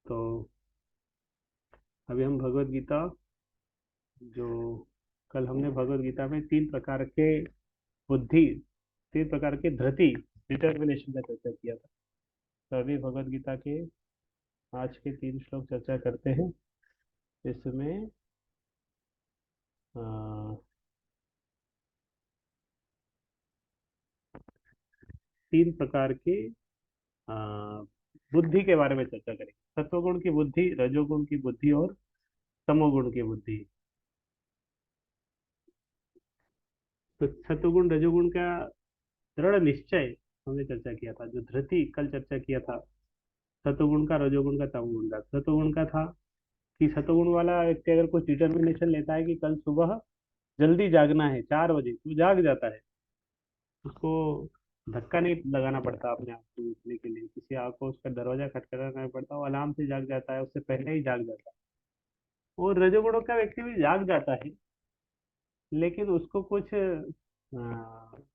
तो अभी हम भगवत गीता जो कल हमने भगवत गीता में तीन प्रकार के बुद्धि, तीन प्रकार के धृति, डिटर्मिनेशन का चर्चा किया था। तो अभी भगवत गीता के आज के तीन श्लोक चर्चा करते हैं। इसमें अ, तीन प्रकार के अ, बुद्धि के बारे में चर्चा करेंगे। सत्वगुण की बुद्धि, रजोगुण की बुद्धि और तमोगुण की बुद्धि। तो सत्वगुण रजोगुण का दृढ़ निश्चय हमने चर्चा किया था। जो धृति कल चर्चा किया था, सत्वगुण का, रजोगुण का, तमोगुण का। सत्वगुण का था कि सत्वगुण वाला व्यक्ति अगर कुछ डिटर्मिनेशन लेता है कि कल सुबह जल्दी जागना है 4 बजे, तो जाग जाता है। उसको धक्का नहीं लगाना पड़ता अपने आप को उठने के लिए, किसी आग को उसका दरवाजा खटखटाना नहीं पड़ता, वो अलार्म से जाग जाता है, उससे पहले ही जाग जाता है। और रजोगुणों का व्यक्ति भी जाग जाता है, लेकिन उसको कुछ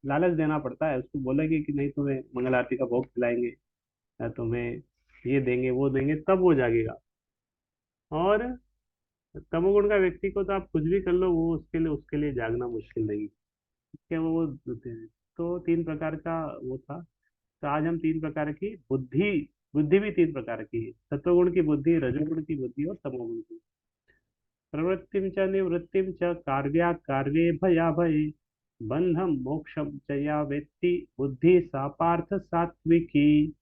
लालच देना पड़ता है। उसको बोलेंगे कि नहीं, तुम्हें मंगल आरती का भोग खिलाएंगे या तुम्हें ये देंगे वो देंगे, तब वो जागेगा। और तमोगुण का व्यक्ति को तो आप कुछ भी कर लो, वो उसके लिए जागना मुश्किल नहीं। क्या वो तो तीन प्रकार का वो था। तो आज हम तीन प्रकार की बुद्धि, बुद्धि भी तीन प्रकार की है। सत्वगुण की बुद्धि, रजोगुण की बुद्धि और तमोगुण की। प्रवृत्तिम च निवृत्तिम च कार्या कार्ये भया भये बंधम मोक्षम च या वेत्ति बुद्धि सा पार्थ सात्विकी।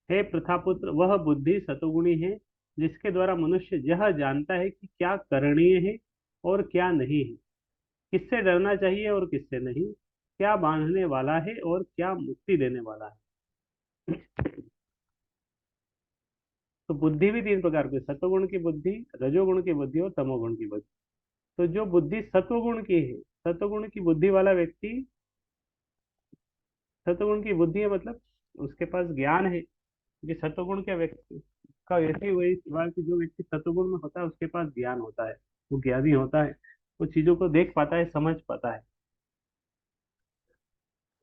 हे प्रथापुत्र, वह बुद्धि सतोगुणी है जिसके द्वारा मनुष्य यह जानता है कि क्या करणीय है और क्या नहीं है, किससे डरना चाहिए और किससे नहीं, क्या बांधने वाला है और क्या मुक्ति देने वाला है। तो बुद्धि भी तीन प्रकार की, सत्वगुण की बुद्धि, रजोगुण की बुद्धि और तमोगुण की बुद्धि। तो जो बुद्धि सत्वगुण की है, सत्वगुण की बुद्धि वाला व्यक्ति, सत्वगुण की बुद्धि है मतलब उसके पास ज्ञान है। कि सत्वगुण के व्यक्ति का ऐसे वही सवाल कि जो व्यक्ति सत्वगुण में होता है उसके पास ज्ञान होता है, वो ज्ञानी होता है, वो चीजों को देख पाता है, समझ पाता है।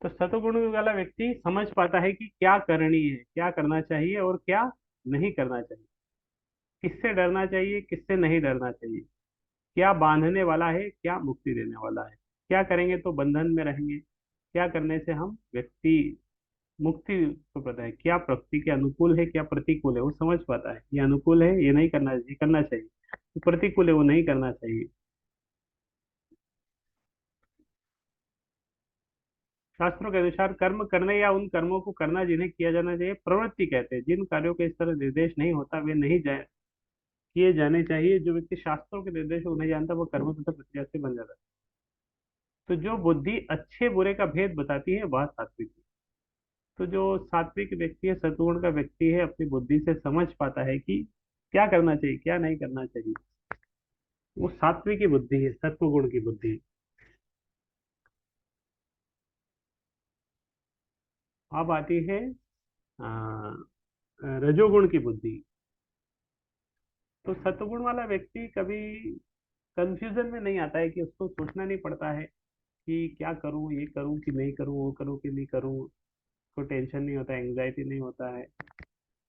तो सत्वगुण वाला व्यक्ति समझ पाता है कि क्या करनी है, क्या करना चाहिए और क्या नहीं करना चाहिए, किससे डरना चाहिए, किससे नहीं डरना चाहिए, क्या बांधने वाला है, क्या मुक्ति देने वाला है, क्या करेंगे तो बंधन में रहेंगे, क्या करने से हम व्यक्ति मुक्ति को पता है, क्या प्रकृति के अनुकूल है क्या प्रतिकूल है, वो समझ पाता है। ये अनुकूल है ये नहीं करना, ये करना चाहिए, तो प्रतिकूल है वो नहीं करना चाहिए। शास्त्रों के अनुसार कर्म करने या उन कर्मों को करना जिन्हें किया जाना चाहिए प्रवृत्ति कहते हैं। जिन कार्यों के इस तरह निर्देश नहीं होता वे नहीं किए जाने चाहिए। जो व्यक्ति शास्त्रों के निर्देश को नहीं जानता वो कर्म तथा प्रक्रिया से बन जाता है। तो जो बुद्धि अच्छे बुरे का भेद बताती है वह सात्विक है। तो जो सात्विक व्यक्ति है, सतुगुण का व्यक्ति है, अपनी बुद्धि से समझ पाता है कि क्या करना चाहिए क्या नहीं करना चाहिए। वो सात्विक की बुद्धि है, सत्वगुण की बुद्धि। अब आती है आ, रजोगुण की बुद्धि। तो सत्वगुण वाला व्यक्ति कभी कंफ्यूजन में नहीं आता है, कि उसको सोचना नहीं पड़ता है कि क्या करूं, ये करूं कि नहीं करूं, वो करूं कि नहीं करूं। उसको टेंशन नहीं होता, एंग्जाइटी नहीं होता है।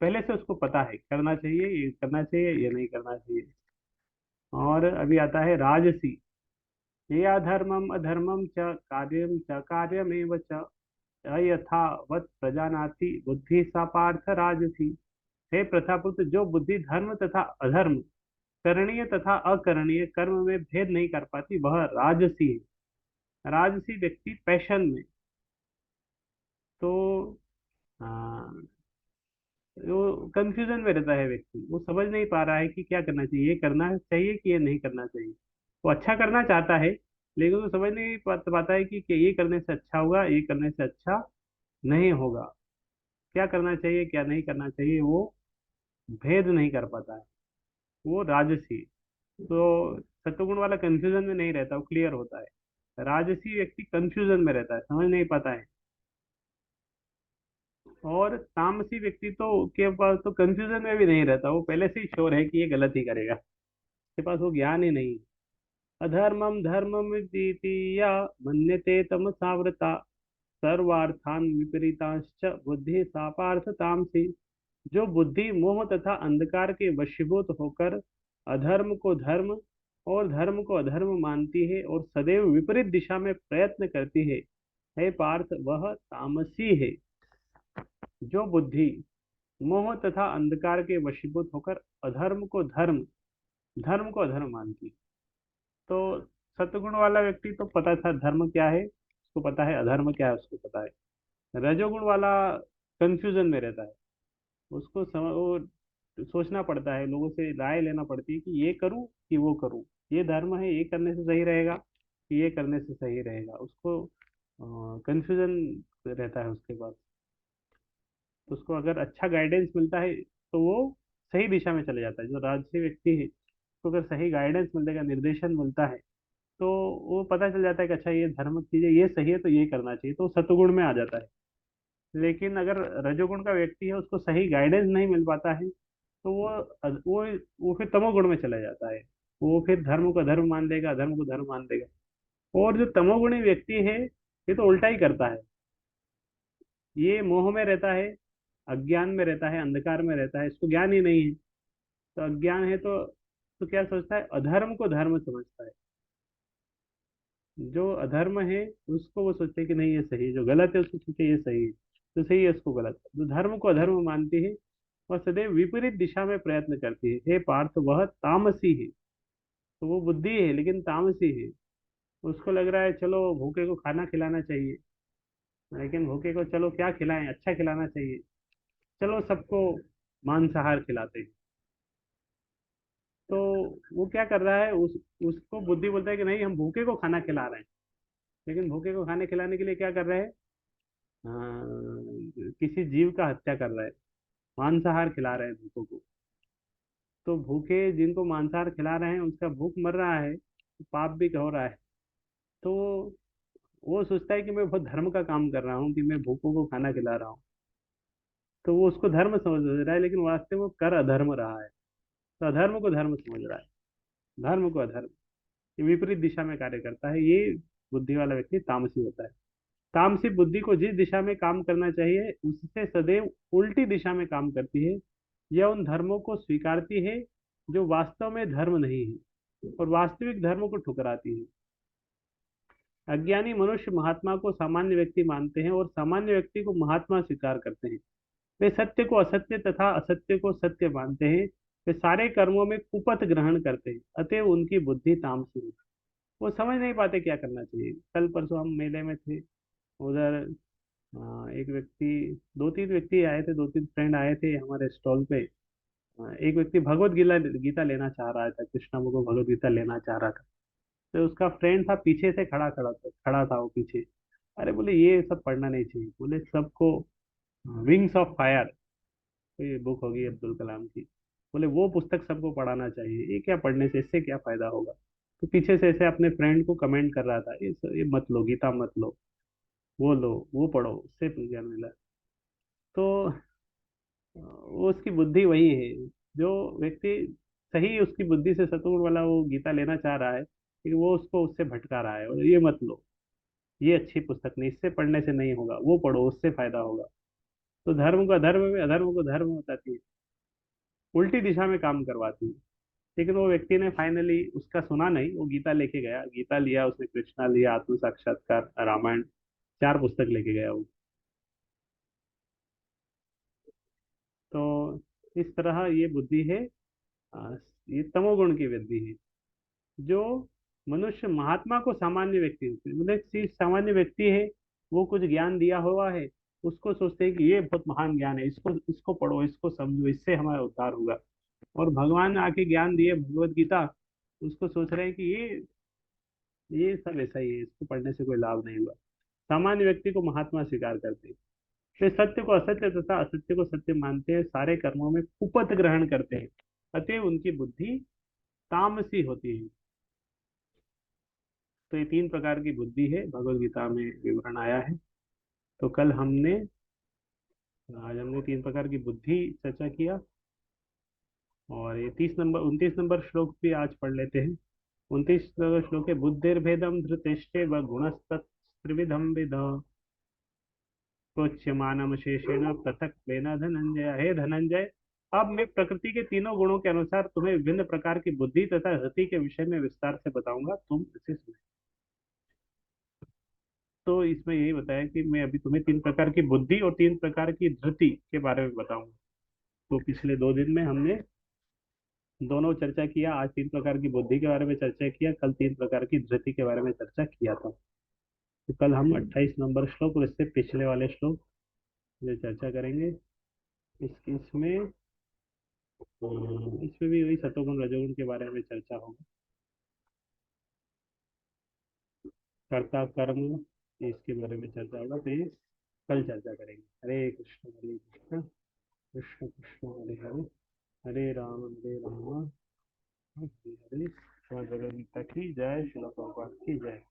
पहले से उसको पता है करना चाहिए, ये करना चाहिए, ये नहीं करना चाहिए। और अभी आता है राजसी। ये अधर्मम अधर्मम च कार्यमेव च अयथावत् प्रजानाति बुद्धि सा पार्थ राजसी। हे प्रथापुत्र, जो बुद्धि धर्म तथा अधर्म, करणीय तथा अकरणीय कर्म में भेद नहीं कर पाती वह राजसी है। राजसी व्यक्ति पैशन में, तो आ, वो कंफ्यूजन में रहता है। व्यक्ति वो समझ नहीं पा रहा है कि क्या करना चाहिए, ये करना चाहिए कि ये नहीं करना चाहिए। वो अच्छा करना चाहता है, लेकिन वो समझ नहीं पाता है कि ये करने से अच्छा होगा, ये करने से अच्छा नहीं होगा। क्या करना चाहिए क्या नहीं करना चाहिए वो भेद नहीं कर पाता है। वो राजसी। तो सत्वगुण वाला कंफ्यूजन में नहीं रहता, वो क्लियर होता है। राजसी व्यक्ति कंफ्यूजन में रहता है, समझ नहीं पाता है। और तामसी व्यक्ति तो के पास तो कंफ्यूजन में भी नहीं रहता, वो पहले से ही श्योर है कि ये गलत ही करेगा, उसके पास वो ज्ञान ही नहीं। अधर्मम धर्मम द्वितीया मन्यते तमसावृता सर्वार्थान विपरीताश्च बुद्धि सा पार्थ तामसी। जो बुद्धि मोह तथा अंधकार के वशीभूत होकर अधर्म को धर्म और धर्म को अधर्म मानती है और सदैव विपरीत दिशा में प्रयत्न करती है, हे पार्थ, वह तामसी है। जो बुद्धि मोह तथा अंधकार के वशीभूत होकर अधर्म को धर्म, धर्म को अधर्म मानती है। तो सतगुण वाला व्यक्ति तो पता था धर्म क्या है, उसको पता है अधर्म क्या है, उसको पता है। रजोगुण वाला कंफ्यूजन में रहता है, उसको वो सोचना पड़ता है, लोगों से राय लेना पड़ती है कि ये करूं कि वो करूं, ये धर्म है ये करने से सही रहेगा कि ये करने से सही रहेगा, उसको कंफ्यूजन रहता है उसके पास। तो उसको अगर अच्छा गाइडेंस मिलता है तो वो सही दिशा में चले जाता है। जो राजसी व्यक्ति है उसको अगर सही गाइडेंस मिलेगा, निर्देशन मिलता है, तो वो पता चल जाता है कि अच्छा ये धर्म चीजें ये सही है तो ये करना चाहिए, तो वो सतुगुण में आ जाता है। लेकिन अगर रजोगुण का व्यक्ति है, उसको सही गाइडेंस नहीं मिल पाता है, तो वो फिर तमोगुण में चला जाता है। वो फिर धर्म को धर्म मान लेगा, अधर्म को धर्म मान लेगा। और जो तमोगुणी व्यक्ति है, ये तो उल्टा ही करता है। ये मोह में रहता है, अज्ञान में रहता है, अंधकार में रहता है, इसको ज्ञान ही नहीं है। तो अज्ञान है तो क्या सोचता है, अधर्म को धर्म समझता है। जो अधर्म है उसको वो सोचते हैं कि नहीं ये सही है, जो गलत है उसको सोचते हैं ये सही है, तो सही है उसको गलत है। जो धर्म को अधर्म मानती है वह सदैव विपरीत दिशा में प्रयत्न करती है, हे पार्थ, वह तामसी है। तो वो बुद्धि है लेकिन तामसी है। उसको लग रहा है चलो भूखे को खाना खिलाना चाहिए, लेकिन भूखे को चलो क्या खिलाएं, अच्छा खिलाना चाहिए, चलो सबको मांसाहार खिलाते हैं। तो वो क्या कर रहा है, उसको बुद्धि बोलता है कि नहीं हम भूखे को खाना खिला रहे हैं, लेकिन भूखे को खाने खिलाने के लिए क्या कर रहे हैं, किसी जीव का हत्या कर रहा है, मांसाहार खिला रहे हैं भूखों को। तो भूखे जिनको मांसाहार खिला रहे हैं उसका भूख मर रहा है, तो पाप भी हो रहा है। तो वो सोचता है कि मैं बहुत धर्म का काम कर रहा हूँ कि मैं भूखों को खाना खिला रहा हूँ। तो वो उसको धर्म समझ रहा है, लेकिन वास्तव में वो कर अधर्म रहा है। तो अधर्म को धर्म समझ रहा है, धर्म को अधर्म, ये विपरीत दिशा में कार्य करता है। ये बुद्धि वाला व्यक्ति तामसी होता है। तामसी बुद्धि को जिस दिशा में काम करना चाहिए उससे सदैव उल्टी दिशा में काम करती है। यह उन धर्मों को स्वीकारती है जो वास्तव में धर्म नहीं है और वास्तविक धर्म को ठुकराती है। अज्ञानी मनुष्य महात्मा को सामान्य व्यक्ति मानते हैं और सामान्य व्यक्ति को महात्मा स्वीकार करते हैं। वे सत्य को असत्य तथा असत्य को सत्य मानते हैं। वे सारे कर्मों में कुपथ ग्रहण करते हैं, अतएव उनकी बुद्धि तामसी है। वो समझ नहीं पाते क्या करना चाहिए। कल परसों हम मेले में थे, उधर एक व्यक्ति, दो तीन व्यक्ति आए थे, दो तीन फ्रेंड आए थे हमारे स्टॉल पे। एक व्यक्ति भगवत गीता गीता लेना चाह रहा था, कृष्णा को भगवत गीता लेना चाह रहा था। तो उसका फ्रेंड था पीछे से खड़ा था वो पीछे। अरे बोले ये सब पढ़ना नहीं चाहिए, बोले सबको, विंग्स ऑफ फायर, तो ये बुक होगी अब्दुल कलाम की, बोले वो पुस्तक सबको पढ़ाना चाहिए, ये क्या पढ़ने से, इससे क्या फायदा होगा। तो पीछे से ऐसे अपने फ्रेंड को कमेंट कर रहा था, ये मत लो, गीता मत लो वो पढ़ो, उससे ज्ञान मिला। तो वो उसकी बुद्धि वही है। जो व्यक्ति सही उसकी बुद्धि से सतुर वाला वो गीता लेना चाह रहा है, लेकिन वो उसको उससे भटका रहा है, और ये मत लो, ये अच्छी पुस्तक नहीं, इससे पढ़ने से नहीं होगा, वो पढ़ो उससे फायदा होगा। तो धर्म को अधर्म में, अधर्म को धर्म में बताती है, उल्टी दिशा में काम करवाती है। लेकिन वो व्यक्ति ने फाइनली उसका सुना नहीं, वो गीता लेके गया, गीता लिया उसने, कृष्णा लिया, आत्म साक्षात्कार, रामायण, चार पुस्तक लेके गया वो। तो इस तरह ये बुद्धि है, आ, ये तमोगुण की वृद्धि है। जो मनुष्य महात्मा को सामान्य व्यक्ति, मतलब किसी सामान्य व्यक्ति है, वो कुछ ज्ञान दिया हुआ है, उसको सोचते हैं कि ये बहुत महान ज्ञान है, इसको इसको पढ़ो, इसको समझो, इससे हमारा उद्धार होगा। और भगवान ने आके ज्ञान दिए भगवत गीता, उसको सोच रहे हैं कि ये सब ऐसा ही है, इसको पढ़ने से कोई लाभ नहीं हुआ। सामान्य व्यक्ति को महात्मा स्वीकार करते हैं। वे सत्य को असत्य तथा असत्य को सत्य मानते हैं, सारे कर्मों में कुपथ ग्रहण करते हैं, अतः उनकी बुद्धि तामसी होती है। तो ये तीन प्रकार की बुद्धि है, भगवत गीता में विवरण आया है। तो कल आज हमने तीन प्रकार की बुद्धि चर्चा किया। और ये 29 नंबर श्लोक भी आज पढ़ लेते हैं। 29 श्लोक है, बुद्धिर्भेदम धृतिष्ठे व गुणस्तत्त्रिविधम विद। प्रोच्यमानम शेषेण पृथक लेना धनंजय। हे धनंजय, अब मैं प्रकृति के तीनों गुणों के अनुसार तुम्हें विभिन्न प्रकार की बुद्धि तथा रति के विषय में विस्तार से बताऊंगा, तुम इसे सुनो। तो इसमें यही बताया कि मैं अभी तुम्हें तीन प्रकार की बुद्धि और तीन प्रकार की धृति के बारे में बताऊंगा। तो पिछले 2 दिन में हमने दोनों चर्चा किया। आज तीन प्रकार की बुद्धि के बारे में चर्चा किया, कल तीन प्रकार की धृति के बारे में चर्चा किया था। तो कल हम 28 नंबर श्लोक और इससे पिछले वाले श्लोक जो चर्चा करेंगे। इसमें इसमें भी वही सतोगुण रजोगुण के बारे में चर्चा होगी। कर्ता कर्म, इसके बारे में चर्चा होगा, तो ये कल चर्चा करेंगे। हरे कृष्ण कृष्ण कृष्ण हरे हरे, हरे राम हरे राम, हरे हरे। भगवद गीता की जय, श्रील प्रभुपाद की जय।